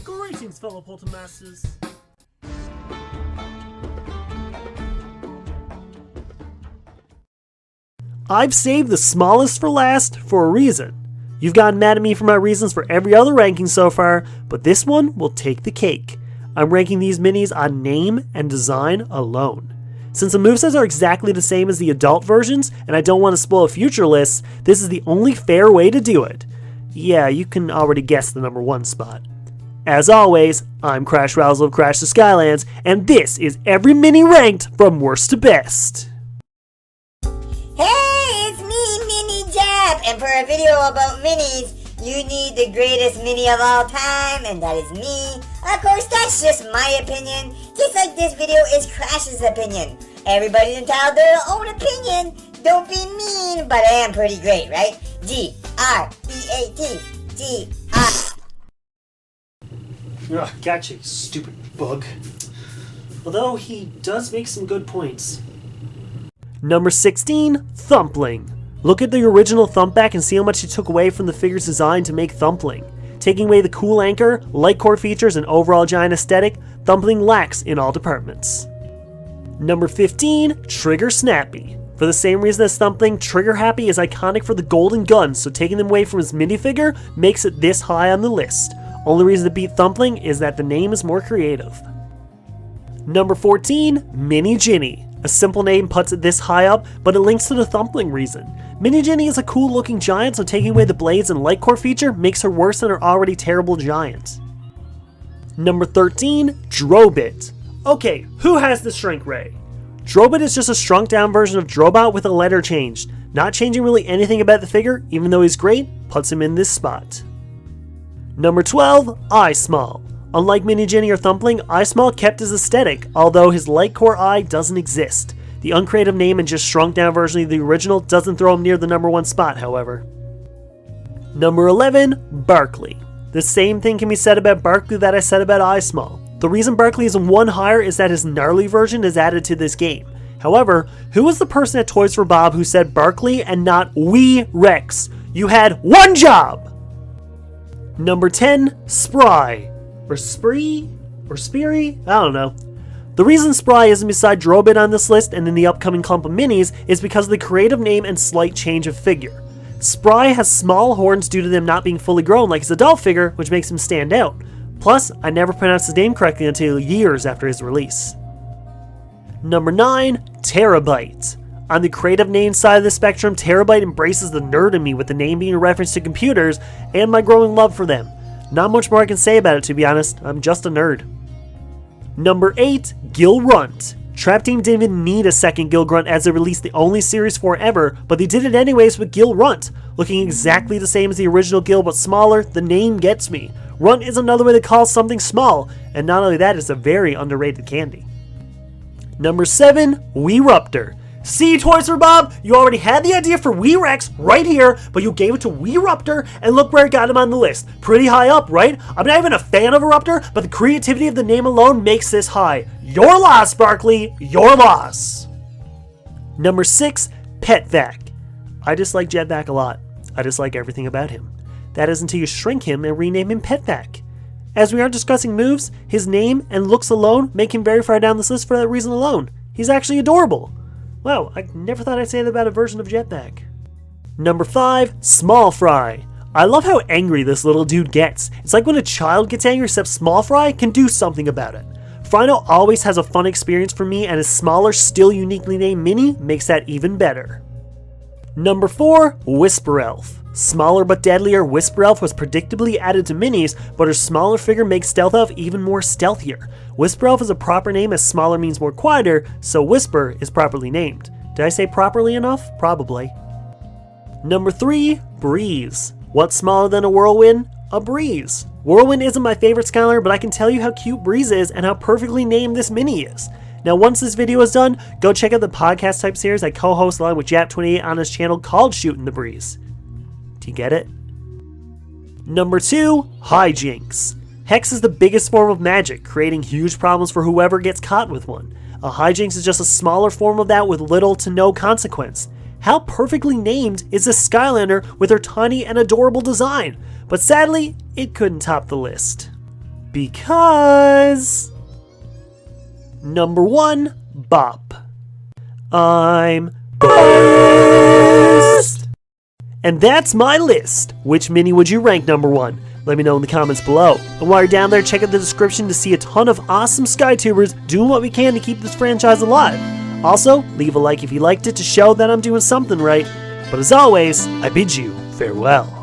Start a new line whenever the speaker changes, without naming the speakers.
Greetings, fellow Poltermasters. I've saved the smallest for last for a reason. You've gotten mad at me for my reasons for every other ranking so far, but this one will take the cake. I'm ranking these minis on name and design alone. Since the movesets are exactly the same as the adult versions, and I don't want to spoil future lists, this is the only fair way to do it. Yeah, you can already guess the number 1 spot. As always, I'm Crash Rousel of Crash the Skylands, and this is every mini ranked from worst to best.
Hey, it's me, Mini Jap, and for a video about minis, you need the greatest mini of all time, and that is me. Of course, that's just my opinion, just like this video is Crash's opinion. Everybody's entitled to their own opinion. Don't be mean, but I am pretty great, right? G-R-E-A-T. G-R.
Ugh, gotcha, you stupid bug. Although he does make some good points. Number 16, Thumpling. Look at the original Thumpback and see how much he took away from the figure's design to make Thumpling. Taking away the cool anchor, light core features, and overall giant aesthetic, Thumpling lacks in all departments. Number 15, Trigger Snappy. For the same reason as Thumpling, Trigger Happy is iconic for the golden guns, so taking them away from his minifigure makes it this high on the list. Only reason to beat Thumpling is that the name is more creative. Number 14, Mini Ginny. A simple name puts it this high up, but it links to the Thumpling reason. Mini Ginny is a cool looking giant, so taking away the blades and light core feature makes her worse than her already terrible giant. Number 13, Drobit. Okay, who has the Shrink Ray? Drobit is just a shrunk down version of Drobot with a letter changed. Not changing really anything about the figure, even though he's great, puts him in this spot. Number 12, Eye Small. Unlike Mini Ginny or Thumpling, Eye Small kept his aesthetic, although his light core eye doesn't exist. The uncreative name and just shrunk down version of the original doesn't throw him near the number 1 spot, however. Number 11, Barkley. The same thing can be said about Barkley that I said about Eye Small. The reason Barkley is 1 higher is that his gnarly version is added to this game. However, who was the person at Toys for Bob who said Barkley and not Wee Rex? You had one job! Number 10, Spry. Or Spree? Or Speary? I don't know. The reason Spry isn't beside Drobit on this list and in the upcoming clump of minis is because of the creative name and slight change of figure. Spry has small horns due to them not being fully grown like his adult figure, which makes him stand out. Plus, I never pronounced his name correctly until years after his release. Number 9, Terabyte. On the creative name side of the spectrum, Terabyte embraces the nerd in me with the name being a reference to computers and my growing love for them. Not much more I can say about it, to be honest. I'm just a nerd. Number 8, Gil Runt. Trap Team didn't even need a second Gil Grunt as they released the only Series 4 ever, but they did it anyways with Gil Runt. Looking exactly the same as the original Gil but smaller, the name gets me. Runt is another way to call something small, and not only that, it's a very underrated candy. Number 7, Weeruptor. See, Toys for Bob, you already had the idea for Wee Rex right here, but you gave it to Weeruptor, and look where it got him on the list. Pretty high up, right? I'm not even a fan of Eruptor, but the creativity of the name alone makes this high. Your loss, Barkley. Your loss. Number 6, Petvac. I dislike Jetvac a lot. I dislike everything about him. That is until you shrink him and rename him Petvac. As we aren't discussing moves, his name and looks alone make him very far down this list for that reason alone. He's actually adorable. Wow, I never thought I'd say that about a version of Jetpack. Number 5, Small Fry. I love how angry this little dude gets. It's like when a child gets angry, except Small Fry can do something about it. Frino always has a fun experience for me, and his smaller, still uniquely named mini makes that even better. Number 4, Whisper Elf. Smaller but deadlier, Whisper Elf was predictably added to minis, but her smaller figure makes Stealth Elf even more stealthier. Whisper Elf is a proper name as smaller means more quieter, so Whisper is properly named. Did I say properly enough? Probably. Number 3, Breeze. What's smaller than a Whirlwind? A Breeze. Whirlwind isn't my favorite Skylander, but I can tell you how cute Breeze is and how perfectly named this mini is. Now once this video is done, go check out the podcast type series I co-host along with Jap28 on his channel called Shootin' the Breeze. Do you get it? Number 2, Hijinks. Hex is the biggest form of magic, creating huge problems for whoever gets caught with one. A Hijinks is just a smaller form of that with little to no consequence. How perfectly named is this Skylander with her tiny and adorable design? But sadly, it couldn't top the list. Because... Number 1, Bop. I'm biased! And that's my list. Which mini would you rank number 1? Let me know in the comments below. And while you're down there, check out the description to see a ton of awesome SkyTubers doing what we can to keep this franchise alive. Also, leave a like if you liked it to show that I'm doing something right. But as always, I bid you farewell.